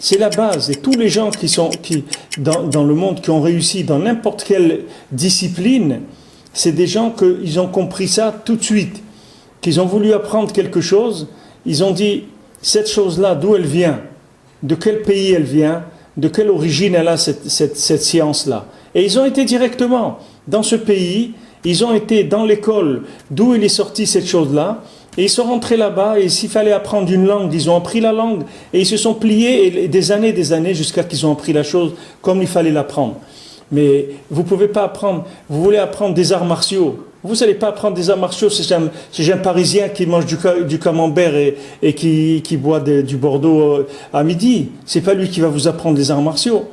c'est la base. Et tous les gens dans le monde qui ont réussi dans n'importe quelle discipline, c'est des gens qu'ils ont compris ça tout de suite, qu'ils ont voulu apprendre quelque chose, ils ont dit, cette chose-là, d'où elle vient, de quel pays elle vient, de quelle origine elle a cette science-là. Et ils ont été directement dans ce pays, ils ont été dans l'école d'où il est sorti cette chose-là, et ils sont rentrés là-bas, et s'il fallait apprendre une langue, ils ont appris la langue, et ils se sont pliés des années, jusqu'à qu'ils ont appris la chose comme il fallait l'apprendre. Mais vous ne pouvez pas apprendre, vous voulez apprendre des arts martiaux, vous n'allez pas apprendre des arts martiaux, c'est un Parisien qui mange du camembert et qui boit du Bordeaux à midi. C'est pas lui qui va vous apprendre les arts martiaux.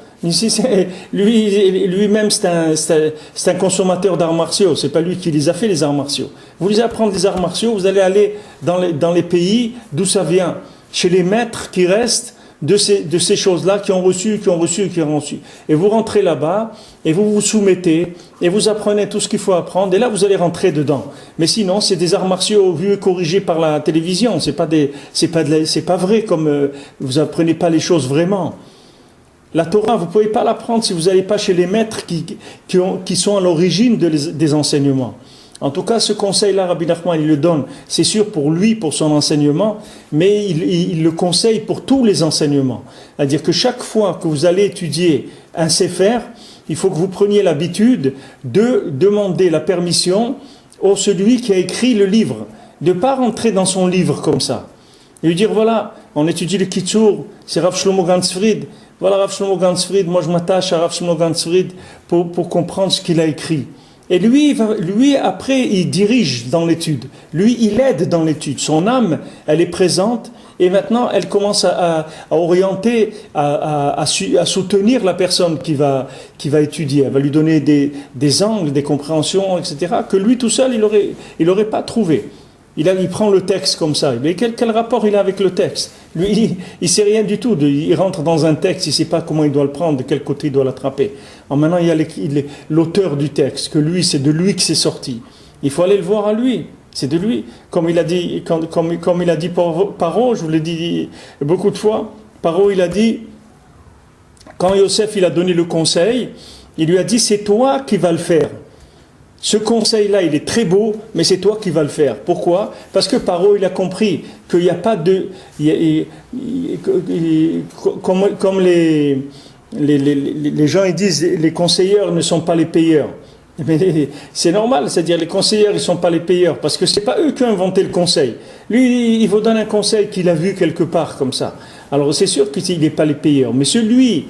Lui-même, c'est un consommateur d'arts martiaux. C'est pas lui qui les a fait, les arts martiaux. Vous voulez apprendre les arts martiaux, vous allez aller dans les pays d'où ça vient, chez les maîtres qui restent de ces choses-là, qui ont reçu. Et vous rentrez là-bas, et vous vous soumettez, et vous apprenez tout ce qu'il faut apprendre, et là vous allez rentrer dedans. Mais sinon, c'est des arts martiaux vus et corrigés par la télévision. C'est pas vrai, comme vous apprenez pas les choses vraiment. La Torah, vous ne pouvez pas l'apprendre si vous n'allez pas chez les maîtres qui sont à l'origine des enseignements. En tout cas, ce conseil-là, Rabbi Nachman, il le donne, c'est sûr pour lui, pour son enseignement, mais il le conseille pour tous les enseignements. C'est-à-dire que chaque fois que vous allez étudier un sefer, il faut que vous preniez l'habitude de demander la permission au celui qui a écrit le livre, de ne pas rentrer dans son livre comme ça. Et lui dire, voilà, on étudie le Kitsour, c'est Rav Shlomo Ganzfried, voilà Rav Shlomo Ganzfried, moi je m'attache à Rav Shlomo Ganzfried pour comprendre ce qu'il a écrit. Et lui, après, il dirige dans l'étude. Lui, il aide dans l'étude. Son âme, elle est présente. Et maintenant, elle commence à orienter, à soutenir la personne qui va étudier. Elle va lui donner des angles, des compréhensions, etc., que lui, tout seul, il aurait pas trouvé. Il prend le texte comme ça. Mais quel rapport il a avec le texte? Lui, il sait rien du tout. Il rentre dans un texte, il sait pas comment il doit le prendre, de quel côté il doit l'attraper. Maintenant, il y a l'auteur du texte, que lui, c'est de lui que c'est sorti. Il faut aller le voir à lui. C'est de lui. Comme il a dit, comme il a dit Paro, je vous l'ai dit beaucoup de fois, Paro, il a dit, quand Yosef, il a donné le conseil, il lui a dit, c'est toi qui vas le faire. Ce conseil-là, il est très beau, mais c'est toi qui vas le faire. Pourquoi? Parce que Paro, il a compris qu'il n'y a pas de... Comme les gens ils disent, les conseilleurs ne sont pas les payeurs. Mais c'est normal, c'est-à-dire les conseilleurs, ils ne sont pas les payeurs, parce que ce n'est pas eux qui ont inventé le conseil. Lui, il vous donne un conseil qu'il a vu quelque part, comme ça. Alors c'est sûr qu'il n'est pas les payeurs. Mais celui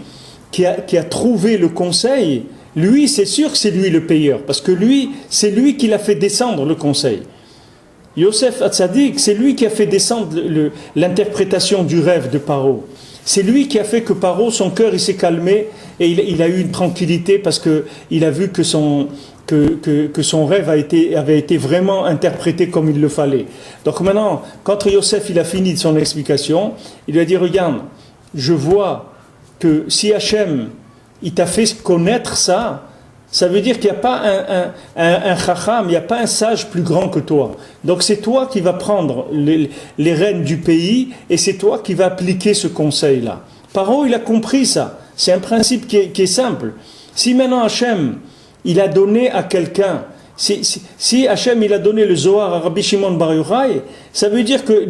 qui a trouvé le conseil... Lui, c'est sûr que c'est lui le payeur, parce que lui, c'est lui qui l'a fait descendre le conseil. Yosef Hatzadik, c'est lui qui a fait descendre l'interprétation du rêve de Paro. C'est lui qui a fait que Paro, son cœur, il s'est calmé et il a eu une tranquillité parce qu'il a vu que son rêve avait été vraiment interprété comme il le fallait. Donc maintenant, quand Yosef il a fini de son explication, il lui a dit, regarde, je vois que si Hachem il t'a fait connaître ça, ça veut dire qu'il n'y a pas un chacham, il n'y a pas un sage plus grand que toi. Donc c'est toi qui vas prendre les rênes du pays et c'est toi qui vas appliquer ce conseil-là. Paro, il a compris ça. C'est un principe qui est simple. Si maintenant Hachem, il a donné à quelqu'un, si Hachem il a donné le Zohar à Rabbi Shimon Bar Yochai, ça veut dire que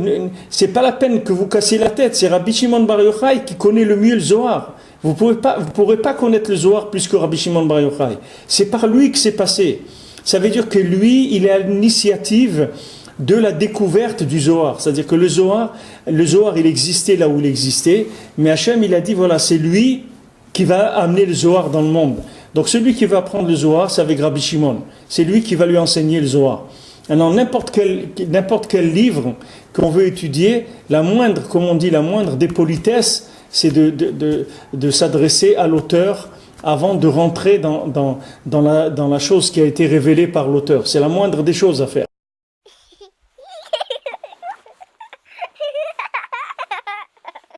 c'est pas la peine que vous cassez la tête, c'est Rabbi Shimon Bar Yochai qui connaît le mieux le Zohar. Vous pourrez pas connaître le Zohar plus que Rabbi Shimon Bar Yochai. C'est par lui que c'est passé. Ça veut dire que lui, il est à l'initiative de la découverte du Zohar. C'est-à-dire que le Zohar, il existait là où il existait, mais Hachem, il a dit, voilà, c'est lui qui va amener le Zohar dans le monde. Donc celui qui va apprendre le Zohar, c'est avec Rabbi Shimon. C'est lui qui va lui enseigner le Zohar. Alors n'importe quel livre qu'on veut étudier, la moindre des politesses, c'est de s'adresser à l'auteur avant de rentrer dans la chose qui a été révélée par l'auteur. C'est la moindre des choses à faire.